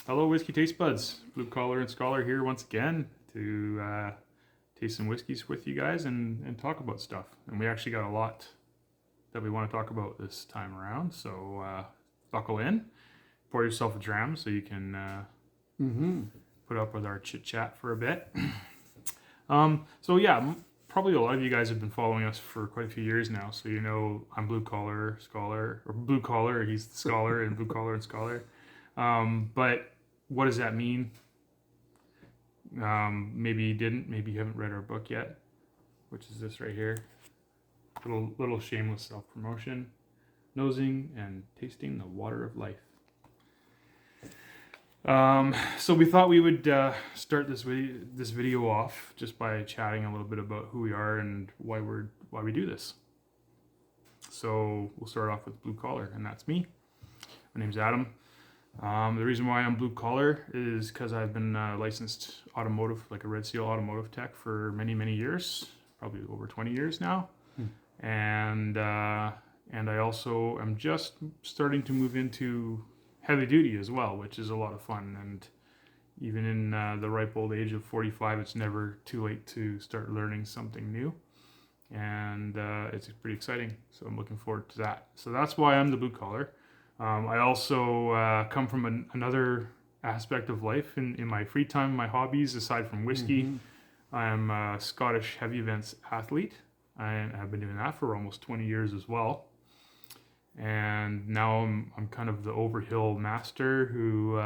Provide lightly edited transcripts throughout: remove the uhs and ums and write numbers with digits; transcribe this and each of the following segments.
Hello, Whiskey Taste Buds. Blue Collar and Scholar here once again to taste some whiskeys with you guys and talk about stuff. And we actually got a lot that we want to talk about this time around. So buckle in, pour yourself a dram so you can put up with our chit chat for a bit. Probably a lot of you guys have been following us for quite a few years now. So you know I'm Blue Collar Scholar, or Blue Collar. He's the Scholar, and Blue Collar and Scholar. But what does that mean? Maybe you didn't. Maybe you haven't read our book yet, which is this right here. Little shameless self-promotion. Nosing and tasting the water of life. So we thought we would start this video off just by chatting a little bit about who we are and why we do this. So we'll start off with Blue Collar, and that's me. My name's Adam. The reason why I'm Blue Collar is because I've been licensed automotive, like a Red Seal automotive tech for many, many years, probably over 20 years now. And I also am just starting to move into heavy duty as well, which is a lot of fun. And even in the ripe old age of 45, it's never too late to start learning something new. And it's pretty exciting. So I'm looking forward to that. So that's why I'm the Blue Collar. I also come from another aspect of life in my free time, my hobbies, aside from whiskey. I'm a Scottish heavy events athlete. I've been doing that for almost 20 years as well. And now I'm kind of the overhill master who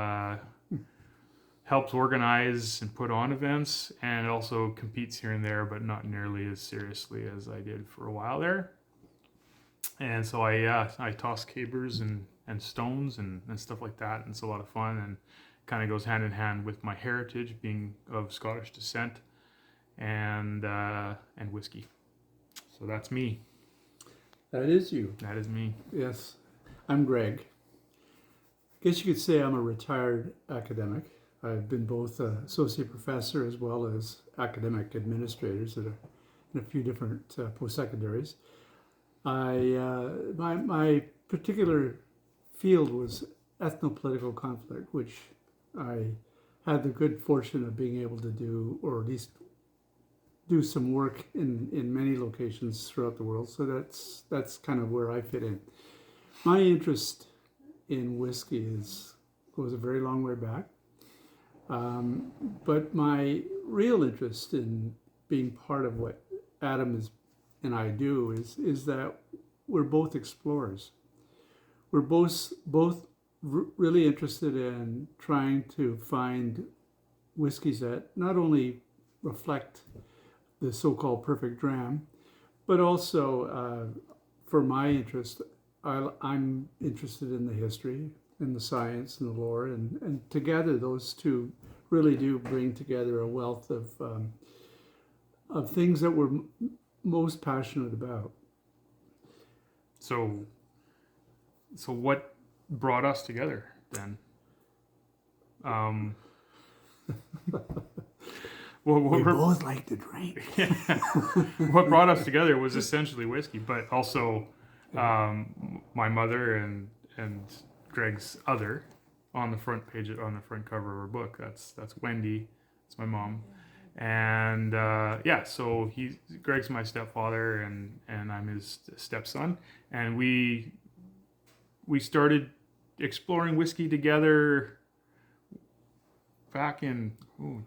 helps organize and put on events and also competes here and there, but not nearly as seriously as I did for a while there. And so I toss cabers and stones and stuff like that, and it's a lot of fun and kind of goes hand in hand with my heritage being of Scottish descent and whiskey. So that's me. That is you. That is me. Yes. I'm Greg. I guess you could say I'm a retired academic. I've been both an associate professor as well as academic administrators in a few different post-secondaries. My particular field was ethno-political conflict, which I had the good fortune of being able to do, or at least do some work in many locations throughout the world. So that's kind of where I fit in. My interest in whiskey goes a very long way back. But my real interest in being part of what Adam and I do is that we're both explorers. We're both really interested in trying to find whiskeys that not only reflect the so-called perfect dram, but also for my interest, I'm interested in the history and the science and the lore, and together those two really do bring together a wealth of things that we're most passionate about. So what brought us together then? Well, we both like to drink. What brought us together was essentially whiskey, but also my mother and Greg's other on the front page, on the front cover of our book. That's Wendy. That's my mom. And so Greg's my stepfather, and I'm his stepson. And we started exploring whiskey together back in, when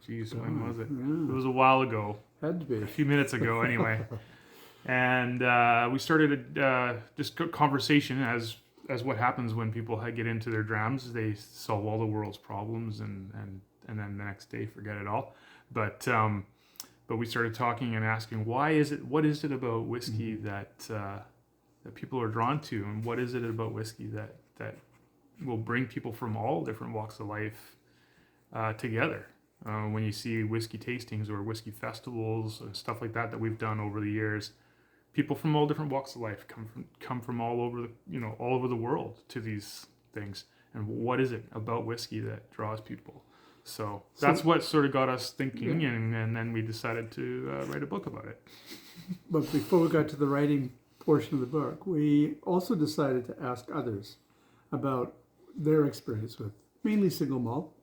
was it? Yeah. It was a while ago. Had to be. A few minutes ago, anyway. And we started just conversation as what happens when people get into their drams. They solve all the world's problems and then the next day forget it all. But we started talking and asking, what is it about whiskey that people are drawn to, and what is it about whiskey that will bring people from all different walks of life together? When you see whiskey tastings or whiskey festivals and stuff like that we've done over the years, people from all different walks of life come from all over the world to these things. And what is it about whiskey that draws people? So that's what sort of got us thinking, and then we decided to write a book about it. But before we got to the writing portion of the book, we also decided to ask others about their experience with mainly single malt,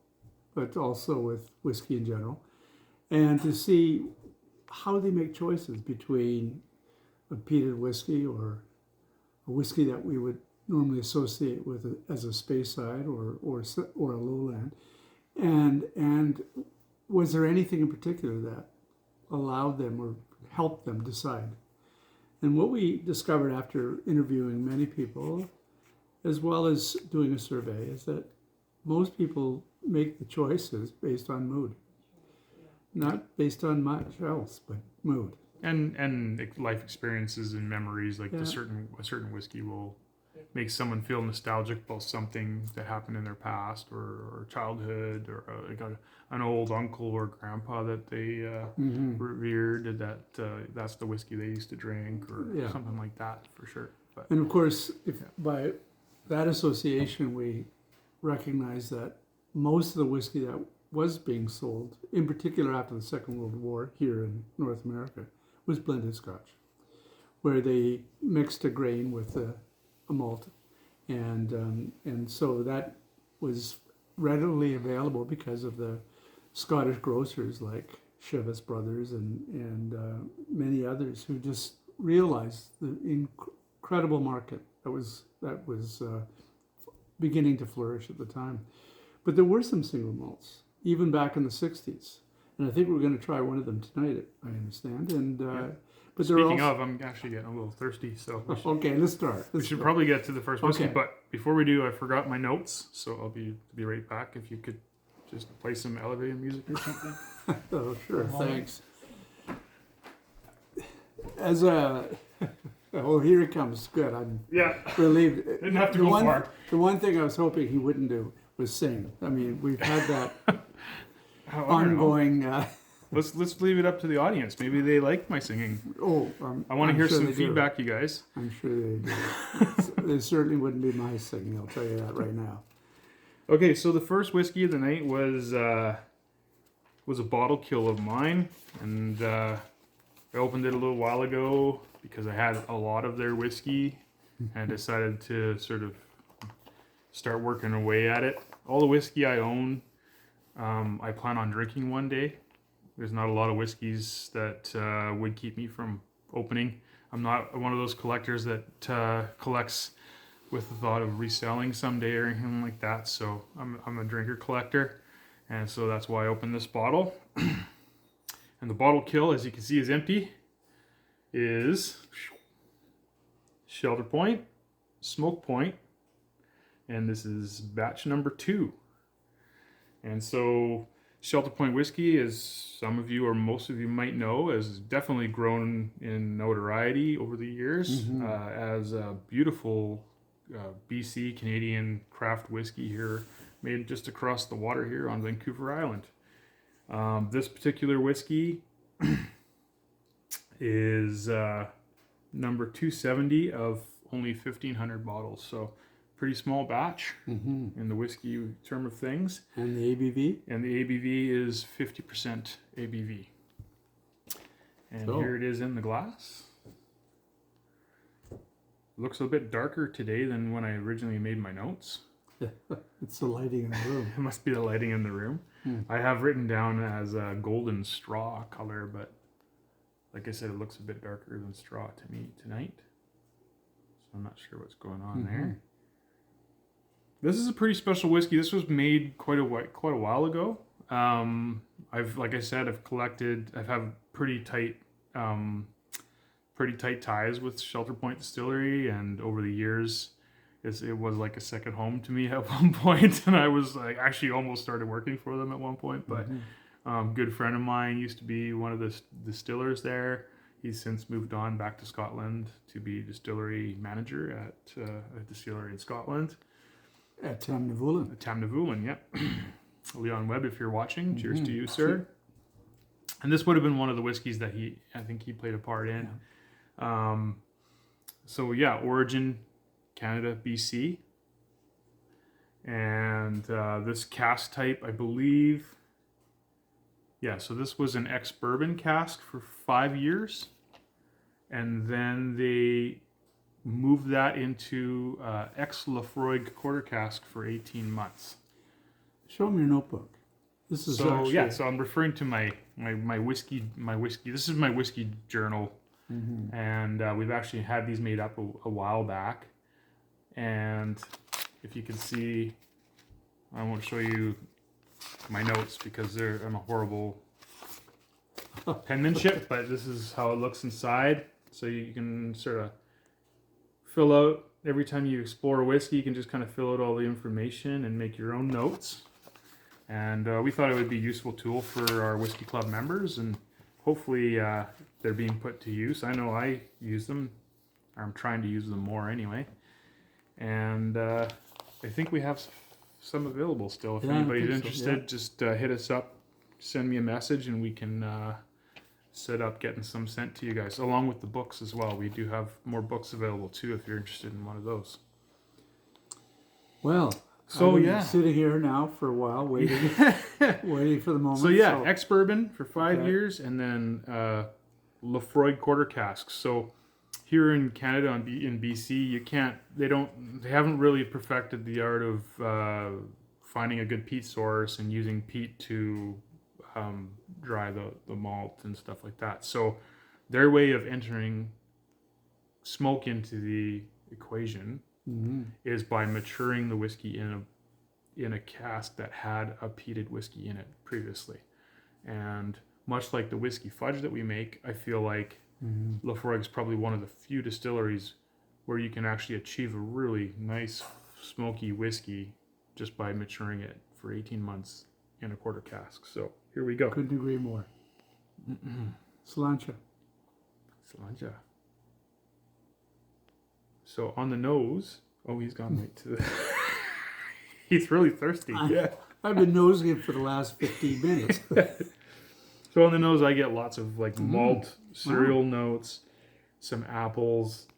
but also with whiskey in general, and to see how they make choices between a peated whiskey or a whiskey that we would normally associate with as a Speyside or a lowland, and was there anything in particular that allowed them or helped them decide? And what we discovered after interviewing many people, as well as doing a survey, is that most people make the choices based on mood, not based on much else, but mood. And life experiences and memories, like Yeah. a certain whiskey will make someone feel nostalgic about something that happened in their past or childhood, or like an old uncle or grandpa that they revered, that's the whiskey they used to drink, or Yeah. something like that, for sure. But And of course, if by that association we recognize that most of the whiskey that was being sold, in particular after the Second World War here in North America, was blended Scotch, where they mixed a grain with a malt, and so that was readily available because of the Scottish grocers like Chivas Brothers and many others who just realized the incredible market that was beginning to flourish at the time. But there were some single malts, even back in the 60s. And I think we're going to try one of them tonight, I understand. And but they're speaking also... of, I'm actually getting a little thirsty, so Okay, let's start. we should probably get to the first whiskey. Okay. But before we do, I forgot my notes, so I'll be right back. If you could just play some elevator music or something. Oh, sure, thanks. As a... Oh, here it comes. Good, I'm Yeah, relieved. didn't have to go far. The one thing I was hoping he wouldn't do was sing. I mean, we've had that I don't know. ongoing... Let's leave it up to the audience. Maybe they like my singing. I want to I'm hear sure some they do. feedback, you guys. I'm sure they do. It certainly wouldn't be my singing, I'll tell you that right now. Okay, so the first whiskey of the night was a bottle kill of mine, and I opened it a little while ago because I had a lot of their whiskey and decided to sort of start working away at it. All the whiskey I own, I plan on drinking one day. There's not a lot of whiskeys that would keep me from opening. I'm not one of those collectors that collects with the thought of reselling someday or anything like that. So I'm a drinker collector, and so that's why I opened this bottle. And the bottle kill, as you can see, is empty. Is Shelter Point, Smoke Point, and this is batch number 2. And so Shelter Point whiskey, as some of you or most of you might know, has definitely grown in notoriety over the years as a beautiful BC Canadian craft whiskey here, made just across the water here on Vancouver Island. This particular whiskey is number 270 of only 1,500 bottles, so pretty small batch in the whiskey term of things. And the ABV? And the ABV is 50% ABV. And here it is in the glass. Looks a bit darker today than when I originally made my notes. It's the lighting in the room. It must be the lighting in the room. I have written down as a golden straw color, but like I said, it looks a bit darker than straw to me tonight. So I'm not sure what's going on there. This is a pretty special whiskey. This was made quite a while ago. I've have pretty tight ties with Shelter Point Distillery, and over the years, it was like a second home to me at one point, and I was like actually almost started working for them at one point. But good friend of mine used to be one of the distillers there. He's since moved on back to Scotland to be distillery manager at a distillery in Scotland. At Tamnavulin. Tamnavulin, yep. Leon Webb, if you're watching, cheers to you, sir. And this would have been one of the whiskeys that I think he played a part in. So yeah, origin Canada, BC. And this cask type, I believe, so this was an ex-bourbon cask for 5 years. And then they moved that into ex-Lafroig quarter cask for 18 months. Show me your notebook. This is So actually, yeah, so I'm referring to my whiskey. This is my whiskey journal, and we've actually had these made up a while back. And if you can see, I won't show you my notes because I'm a horrible penmanship, but this is how it looks inside. So you can sort of fill out every time you explore a whiskey. You can just kind of fill out all the information and make your own notes. And we thought it would be a useful tool for our Whiskey Club members, and hopefully they're being put to use. I know I use them, or I'm trying to use them more anyway. And I think we have some available still. If anybody's interested, just hit us up, send me a message, and we can set up getting some sent to you guys, along with the books as well. We do have more books available too if you're interested in one of those. well, So I've been yeah, sitting here now for a while, waiting, waiting for the moment. So yeah, ex-bourbon for 5 Okay. years, and then Lafroig quarter casks. So here in Canada, in BC, they haven't really perfected the art of finding a good peat source and using peat to dry the malt and stuff like that. So their way of entering smoke into the equation is by maturing the whiskey in a cask that had a peated whiskey in it previously. And much like the whiskey fudge that we make, I feel like Lafroig is probably one of the few distilleries where you can actually achieve a really nice smoky whiskey just by maturing it for 18 months in a quarter cask. So here we go. Couldn't agree more. Cilantro. Cilantro. So on the nose, he's gone right to the... He's really thirsty. I've been nosing it for the last 15 minutes. So on the nose, I get lots of like malt, cereal notes, some apples.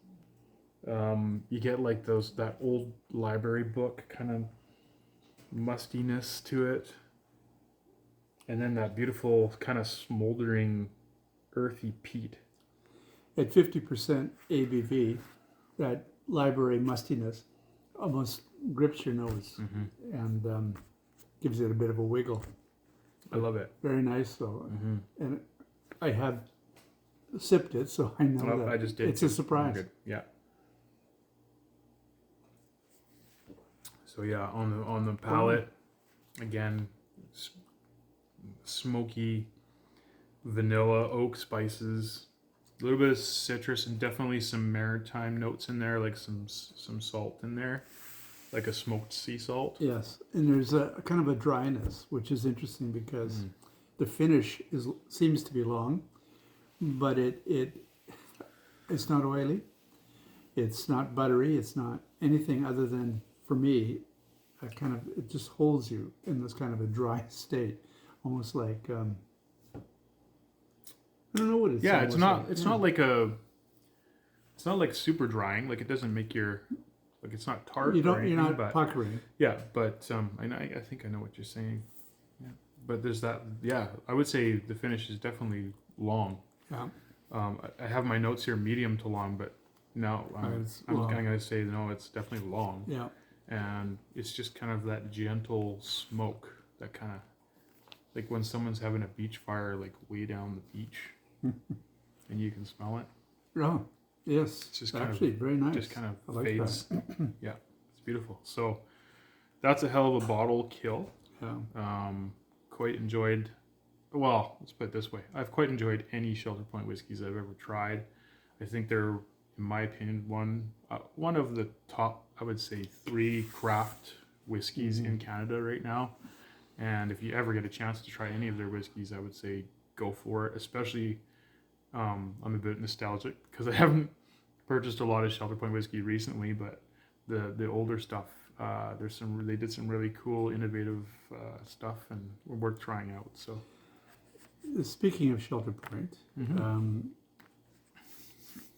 You get like that old library book kind of mustiness to it. And then that beautiful kind of smoldering, earthy peat. At 50% ABV, that library mustiness almost grips your nose and gives it a bit of a wiggle. I love it. Very nice, though. And I have sipped it, so I know that I just did. it's a surprise. Good. Yeah. So yeah, on the palate, again, smoky vanilla, oak spices, a little bit of citrus, and definitely some maritime notes in there, like some salt in there, like a smoked sea salt. Yes, and there's a kind of a dryness, which is interesting because the finish seems to be long, but it's not oily, it's not buttery, it's not anything other than, for me, it just holds you in this kind of a dry state, almost like I don't know what it's. Yeah, it's not. Like. It's not like a. It's not like super drying. Like it doesn't make your. Like it's not tart. You're not puckering. Yeah, but I think I know what you're saying. Yeah, but there's that. Yeah, I would say the finish is definitely long. Yeah. I have my notes here, medium to long, but no, I'm going to say no. It's definitely long. Yeah. And it's just kind of that gentle smoke that kind of, like when someone's having a beach fire, like way down the beach, and you can smell it. Oh, yes. It's just actually very nice. Just kind of like fades. Yeah, it's beautiful. So that's a hell of a bottle kill. Yeah. Quite enjoyed. Well, let's put it this way: I've quite enjoyed any Shelter Point whiskeys I've ever tried. I think they're, in my opinion, one of the top, I would say, 3 craft whiskeys in Canada right now. And if you ever get a chance to try any of their whiskeys, I would say go for it. Especially, I'm a bit nostalgic because I haven't purchased a lot of Shelter Point whiskey recently, but the older stuff, they did some really cool, innovative stuff, and were worth trying out. So, speaking of Shelter Point,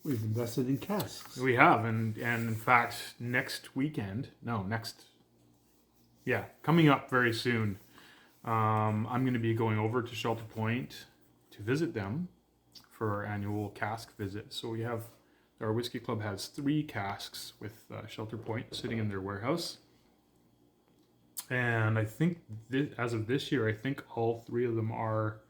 we've invested in casks. We have, and in fact, coming up very soon, I'm going to be going over to Shelter Point to visit them for our annual cask visit. So our Whiskey Club has 3 casks with Shelter Point sitting in their warehouse. And I think as of this year, I think all 3 of them are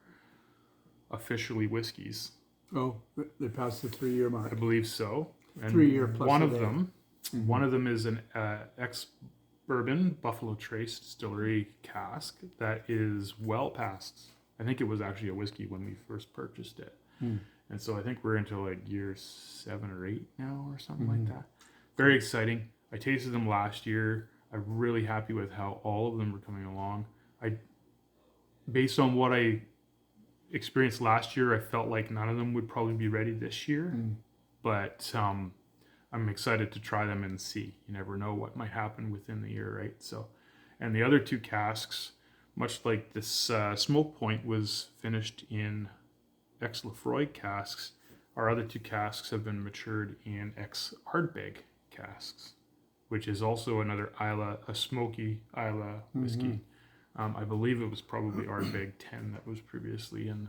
officially whiskeys. Oh, they passed the 3-year I mark. believe so. And 3-year plus one a of day. them, Mhm. one of them is an ex-bourbon Buffalo Trace Distillery cask that is well past. I think it was actually a whiskey when we first purchased it. And so I think we're into like year 7 or 8 now or something like that. Very exciting. I tasted them last year. I'm really happy with how all of them are coming along. Based on what I experienced last year, I felt like none of them would probably be ready this year. But I'm excited to try them and see. You never know what might happen within the year, right? So, and the other 2 casks, much like this Smoke Point was finished in ex-Lefroy casks, our other 2 casks have been matured in ex-Ardbeg casks, which is also another Isla, a smoky Isla whiskey. I believe it was probably Ardbeg 10 that was previously in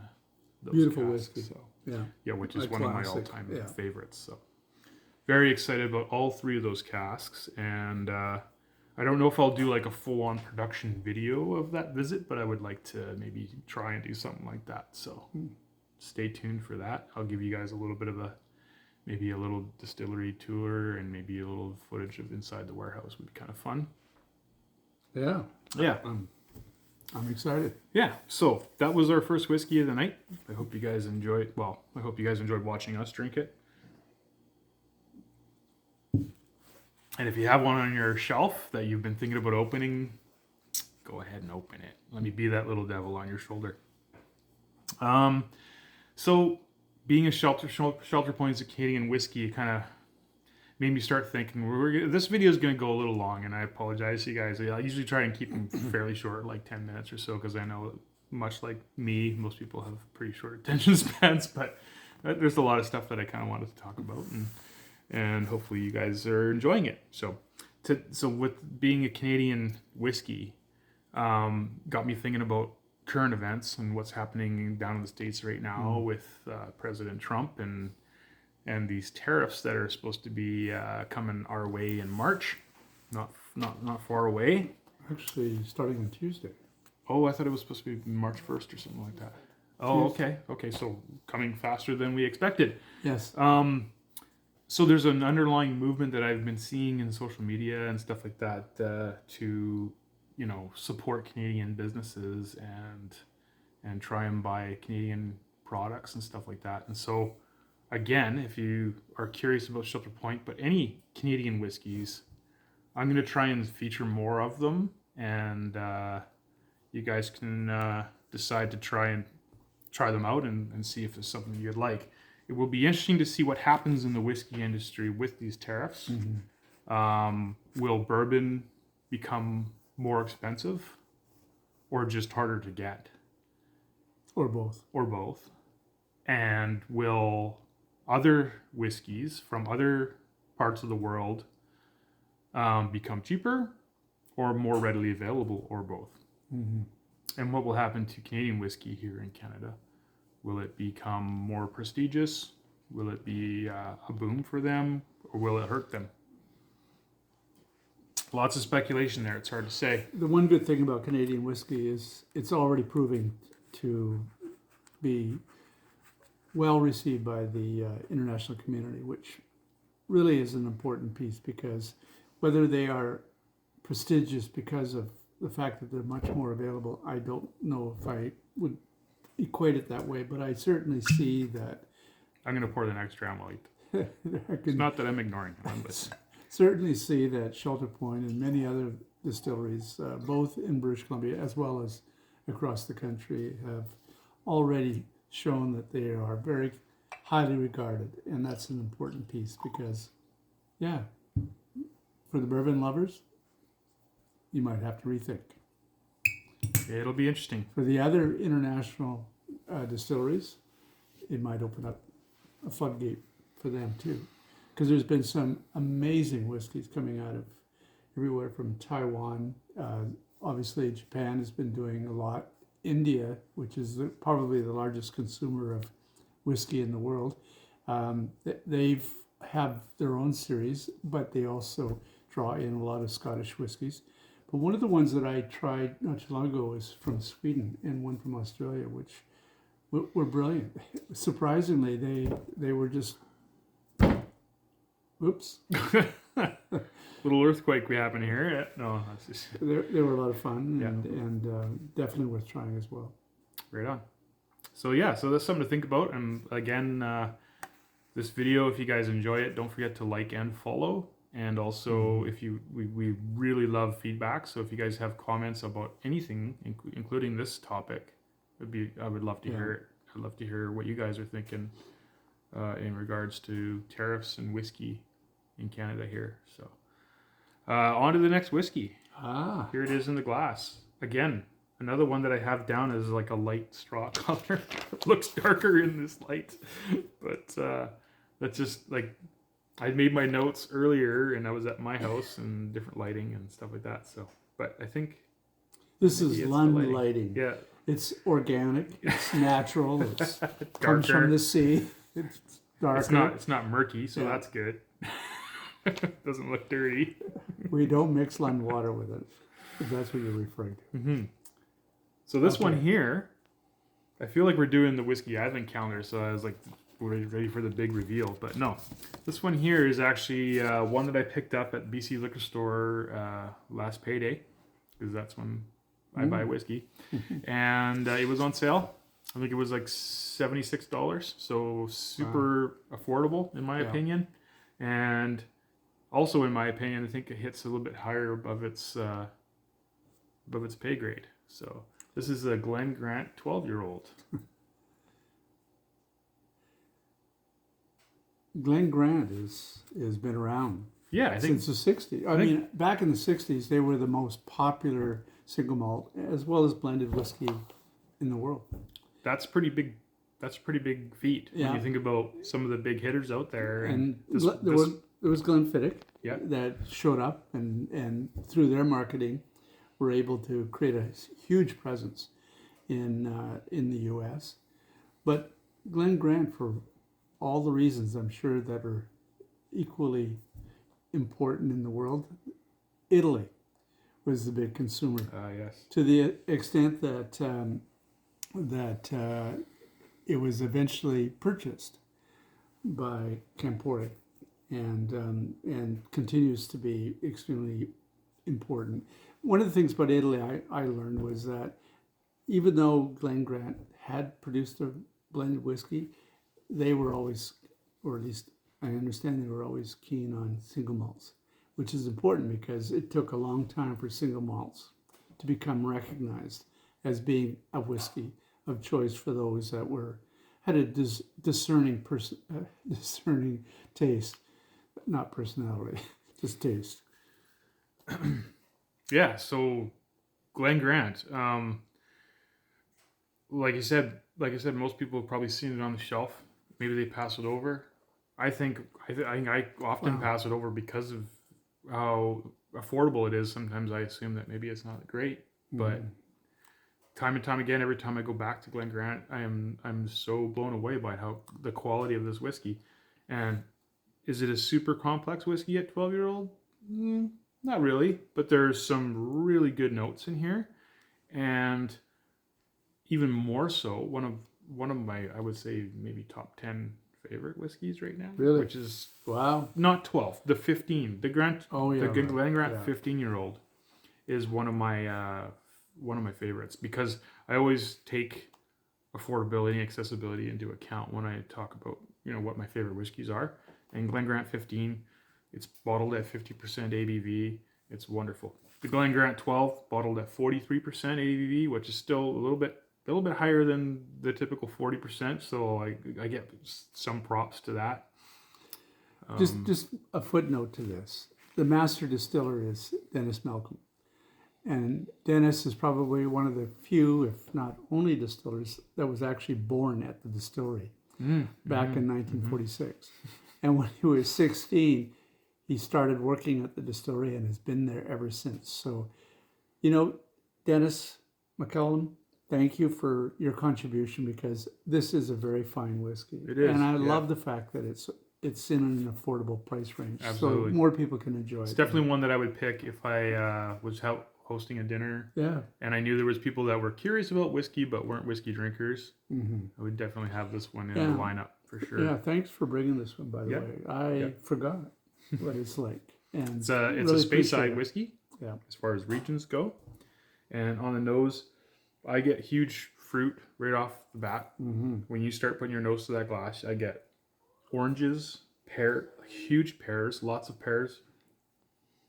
those Beautiful casks. whiskey. So, Yeah. which is A one of my classic, all-time yeah. favorites. So, very excited about all 3 of those casks, and I don't know if I'll do like a full-on production video of that visit, but I would like to maybe try and do something like that. So, stay tuned for that. I'll give you guys a little bit of maybe a little distillery tour and maybe a little footage of inside the warehouse would be kind of fun. Yeah. Yeah. I'm excited. Yeah. So that was our first whiskey of the night. I hope you guys enjoyed. Well, I hope you guys enjoyed watching us drink it. And if you have one on your shelf that you've been thinking about opening, go ahead and open it. Let me be that little devil on your shoulder. So being a shelter point is a Canadian whiskey, kind of made me start thinking. This video is going to go a little long, and I apologize to you guys. I usually try and keep them fairly short, like 10 minutes or so, because I know, much like me, most people have pretty short attention spans. But there's a lot of stuff that I kind of wanted to talk about, and hopefully you guys are enjoying it. So with being a Canadian whiskey, got me thinking about current events and what's happening down in the States right now with President Trump and these tariffs that are supposed to be coming our way in March, not far away. Actually, starting on Tuesday. Oh, I thought it was supposed to be March 1st or something like that. Oh, Tuesday. okay, so coming faster than we expected. Yes. So there's an underlying movement that I've been seeing in social media and stuff like that to, support Canadian businesses and try and buy Canadian products and stuff like that. And so, again, if you are curious about Shelter Point, but any Canadian whiskeys, I'm going to try and feature more of them, and you guys can decide to try them out and see if it's something you'd like. It will be interesting to see what happens in the whiskey industry with these tariffs. Will bourbon become more expensive or just harder to get? Or both. Or both. And will other whiskeys from other parts of the world become cheaper or more readily available, or both? And what will happen to Canadian whiskey here in Canada? Will it become more prestigious? Will it be a boom for them, or will it hurt them? Lots of speculation there. It's hard to say. The one good thing about Canadian whiskey is it's already proving to be well received by the international community, which really is an important piece, because whether they are prestigious because of the fact that they're much more available, I don't know if I would equate it that way, but I certainly see that. I'm going to pour the next dram while It's not that I'm ignoring them, but certainly see that Shelter Point and many other distilleries, both in British Columbia as well as across the country, have already shown that they are very highly regarded, and that's an important piece, because, for the bourbon lovers, you might have to rethink. It'll be interesting. For the other international distilleries, it might open up a floodgate for them too, because there's been some amazing whiskeys coming out of everywhere from Taiwan. Obviously, Japan has been doing a lot. India, which is probably the largest consumer of whiskey in the world, they've have their own series, but they also draw in a lot of Scottish whiskeys. But one of the ones that I tried not too long ago was from Sweden and one from Australia, which were brilliant. Surprisingly, they were just, oops. Little earthquake we happen to hear. Yeah. No, that's just They were a lot of fun Yeah. and definitely worth trying as well. right on. So yeah, so that's something to think about. And again, this video, if you guys enjoy it, don't forget to like and follow. And also, if we really love feedback. So if you guys have comments about anything, including this topic, I would love to hear it. I'd love to hear what you guys are thinking in regards to tariffs and whiskey in Canada here. So on to the next whiskey. Here it is in the glass. Again, another one that I have down as like a light straw color. It looks darker in this light, but that's just like, I made my notes earlier and I was at my house and different lighting and stuff like that. So, but I think this is it's the Lund lighting. Yeah. It's organic. It's natural. It comes from the sea. It's darker. It's not murky, so that's good. Doesn't look dirty. We don't mix Lund water with it, if that's what you're referring to. Mm-hmm. So this one here, I feel like we're doing the whiskey advent calendar, so I was like, we're ready for the big reveal. But no, this one here is actually one that I picked up at BC Liquor Store last payday, because that's when I buy whiskey. And it was on sale. I think it was like $76, so super affordable in my opinion. And also in my opinion, I think it hits a little bit higher above its pay grade. So this is a Glen Grant 12-year-old. Glen Grant has been around since the 60s. I mean, back in the 60s, they were the most popular single malt as well as blended whiskey in the world. That's pretty big. That's a pretty big feat when you think about some of the big hitters out there. And there was Glenfiddich that showed up and through their marketing were able to create a huge presence in the U.S. But Glen Grant, for all the reasons I'm sure that are equally important in the world, Italy was the big consumer. Yes. To the extent that it was eventually purchased by Campari and continues to be extremely important. One of the things about Italy I learned was that even though Glen Grant had produced a blended whiskey, they were always, or at least I understand they were always keen on single malts, which is important because it took a long time for single malts to become recognized as being a whiskey of choice for those that had a discerning taste, not personality, just taste. Yeah. So Glen Grant, like I said, most people have probably seen it on the shelf. Maybe they pass it over. I think I often pass it over because of how affordable it is. Sometimes I assume that maybe it's not great, but time and time again, every time I go back to Glen Grant, I'm so blown away by how the quality of this whiskey. And is it a super complex whiskey at 12-year-old? Not really, but there's some really good notes in here, and even more so, one of my, I would say, maybe top 10 favorite whiskeys right now. Really? Which is not 12, the 15, the Grant, the Glen Grant 15-year-old is one of my favorites, because I always take affordability and accessibility into account when I talk about what my favorite whiskeys are. And Glen Grant 15, it's bottled at 50% ABV. It's wonderful. The Glen Grant 12 bottled at 43% ABV, which is still a little bit higher than the typical 40%. So I get some props to that. Just a footnote to this: the master distiller is Dennis Malcolm, and Dennis is probably one of the few, if not only, distillers that was actually born at the distillery back in 1946. And when he was 16, he started working at the distillery and has been there ever since. So, Dennis McCallum, thank you for your contribution, because this is a very fine whiskey. It is. And I love the fact that it's in an affordable price range. Absolutely. So more people can enjoy it. It's definitely one that I would pick if I was hosting a dinner, Yeah. and I knew there was people that were curious about whiskey but weren't whiskey drinkers. Mm-hmm. I would definitely have this one in Yeah. the lineup for sure. Yeah. Thanks for bringing this one, by the Yeah. way. I Yeah. forgot what it's like. And It's a really Speyside appreciate it. whiskey. Yeah. As far as regions go, and on the nose, I get huge fruit right off the bat. Mm-hmm. When you start putting your nose to that glass, I get oranges, huge pears, lots of pears,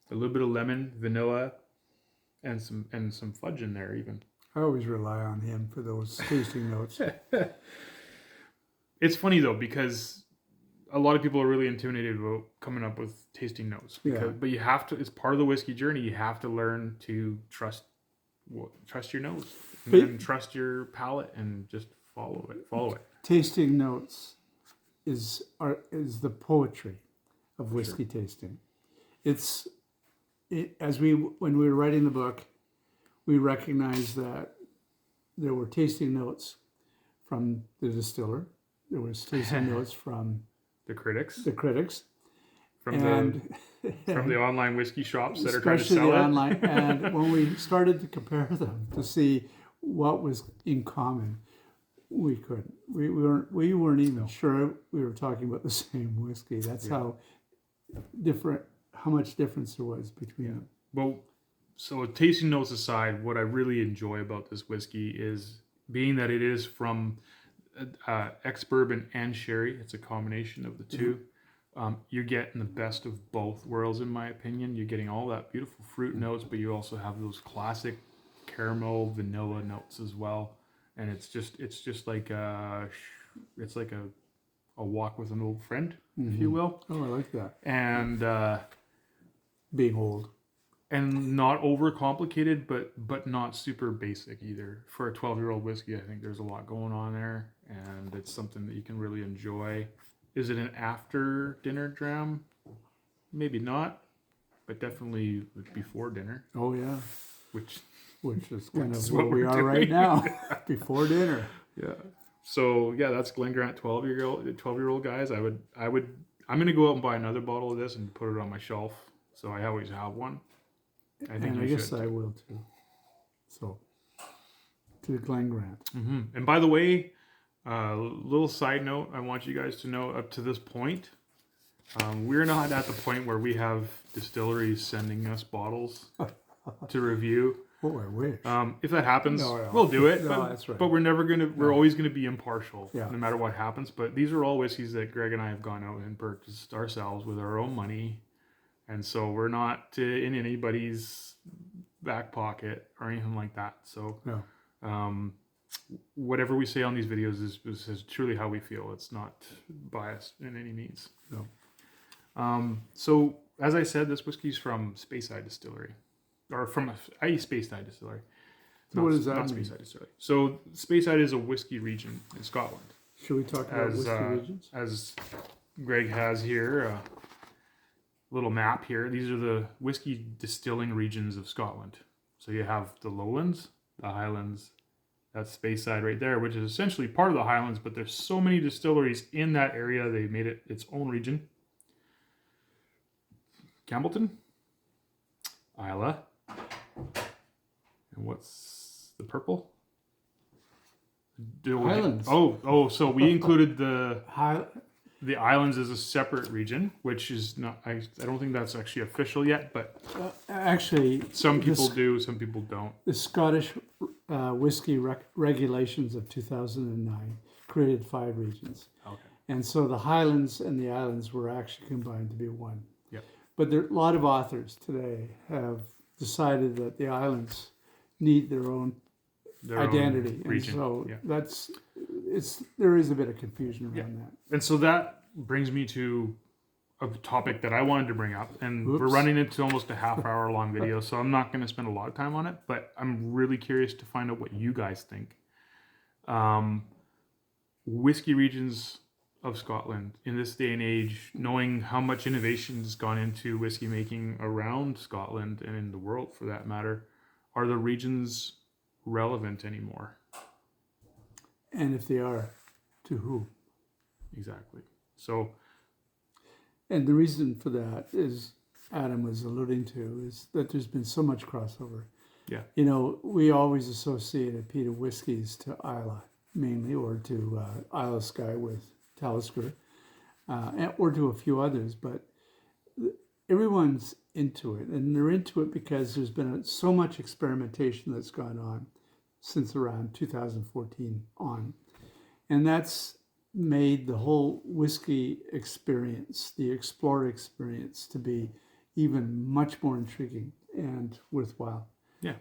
a little bit of lemon, vanilla, and some fudge in there even. I always rely on him for those tasting notes. It's funny though, because a lot of people are really intimidated about coming up with tasting notes. But you have to. It's part of the whiskey journey. You have to learn to trust your nose and trust your palate and just follow it. Tasting notes is the poetry of whiskey tasting. When we were writing the book, we recognized that there were tasting notes from the distiller. There was tasting notes from the critics, from the online whiskey shops that are trying to sell the it. Online. And when we started to compare them to see what was in common, we couldn't. We weren't even sure we were talking about the same whiskey. That's how much difference there was between them. Well, so tasting notes aside, what I really enjoy about this whiskey is being that it is from ex-bourbon and sherry. It's a combination of the two. You're getting the best of both worlds, in my opinion. You're getting all that beautiful fruit notes, but you also have those classic caramel, vanilla notes as well. And it's just like a walk with an old friend, if you will. Oh, I like that. And being old. And not overcomplicated, but not super basic either. For a 12-year-old whiskey, I think there's a lot going on there, and it's something that you can really enjoy. Is it an after dinner dram? Maybe not, but definitely before dinner. Oh yeah, which is kind of where we are right now, before dinner. Yeah. So yeah, that's Glen Grant 12-year-old guys. I'm gonna go out and buy another bottle of this and put it on my shelf, so I always have one. I guess I will too. So, to the Glen Grant. Mm-hmm. And by the way, little side note, I want you guys to know, up to this point, we're not at the point where we have distilleries sending us bottles to review. Oh, I wish. If that happens, we'll do it. No, that's right. But we're always gonna be impartial, no matter what happens. But these are all whiskeys that Greg and I have gone out and purchased ourselves with our own money. And so we're not in anybody's back pocket or anything like that. So whatever we say on these videos is truly how we feel. It's not biased in any means. No. So as I said, this whiskey's from Speyside Distillery. Or from a Speyside Distillery. So what does that not mean? Speyside Distillery. So Speyside is a whiskey region in Scotland. Should we talk about whiskey regions? As Greg has here, little map here. These are the whiskey distilling regions of Scotland. So you have the Lowlands, the Highlands. That's Speyside right there, which is essentially part of the Highlands, but there's so many distilleries in that area, they made it its own region. Campbellton, Islay, and what's the purple? Highlands. Oh, so we included the islands as a separate region, which is not. I don't think that's actually official yet, but actually, some people do, some people don't. The Scottish whiskey regulations of 2009 created 5 regions, and so the Highlands and the islands were actually combined to be one. Yeah. But there, a lot of authors today have decided that the islands need their own identity, and so there is a bit of confusion around that. And so that brings me to a topic that I wanted to bring up, and we're running into almost a half-hour long video, so I'm not going to spend a lot of time on it, but I'm really curious to find out what you guys think. Whiskey regions of Scotland in this day and age, knowing how much innovation has gone into whiskey making around Scotland and in the world for that matter, are the regions relevant anymore? And if they are, to who? Exactly. So, and the reason for that is, Adam was alluding to, is that there's been so much crossover. You know, we always associated peated whiskies to Isla mainly, or to Isla Sky with Talisker, or to a few others, but everyone's into it, and they're into it because there's been so much experimentation that's gone on since around 2014 on, and that's made the whole whiskey experience, the explorer experience, to be even much more intriguing and worthwhile. Yeah.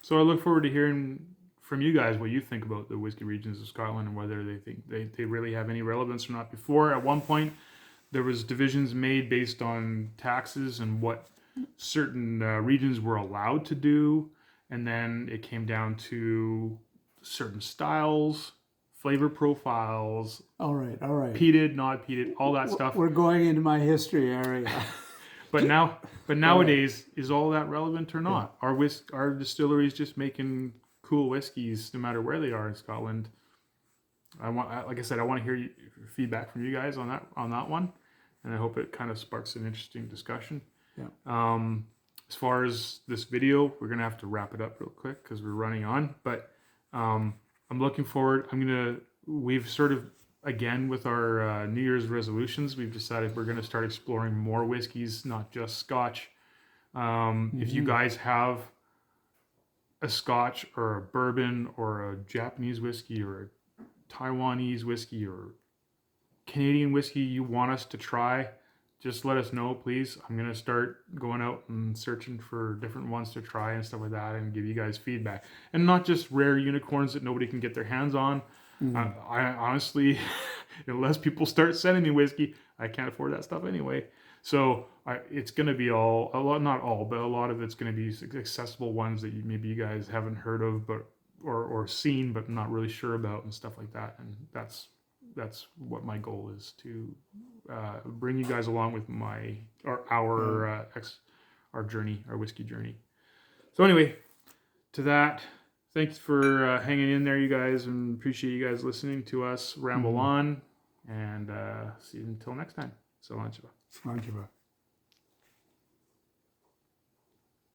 So I look forward to hearing from you guys what you think about the whiskey regions of Scotland and whether they think they really have any relevance or not. Before, at one point, there was divisions made based on taxes and what certain regions were allowed to do. And then it came down to certain styles, flavor profiles. All right. Peated, not peated, all that stuff. We're going into my history area. But nowadays, is all that relevant or not? Yeah. Are distilleries just making cool whiskeys no matter where they are in Scotland? Like I said, I want to hear feedback from you guys on that one, and I hope it kind of sparks an interesting discussion. Yeah. As far as this video, we're gonna have to wrap it up real quick because we're running on. But I'm looking forward. We've sort of, again, with our New Year's resolutions, we've decided we're going to start exploring more whiskeys, not just Scotch. If you guys have a Scotch or a bourbon or a Japanese whiskey or a Taiwanese whiskey or Canadian whiskey you want us to try, just let us know, please. I'm going to start going out and searching for different ones to try and stuff like that and give you guys feedback. And not just rare unicorns that nobody can get their hands on. I honestly, unless people start sending me whiskey, I can't afford that stuff anyway. So it's going to be not all, but a lot of it's going to be accessible ones that maybe you guys haven't heard of, but or seen, but not really sure about and stuff like that. And that's what my goal is, to bring you guys along with our journey, our whiskey journey. So anyway, to that. Thanks for hanging in there, you guys, and appreciate you guys listening to us ramble on. And see you until next time. So, Lanchiva.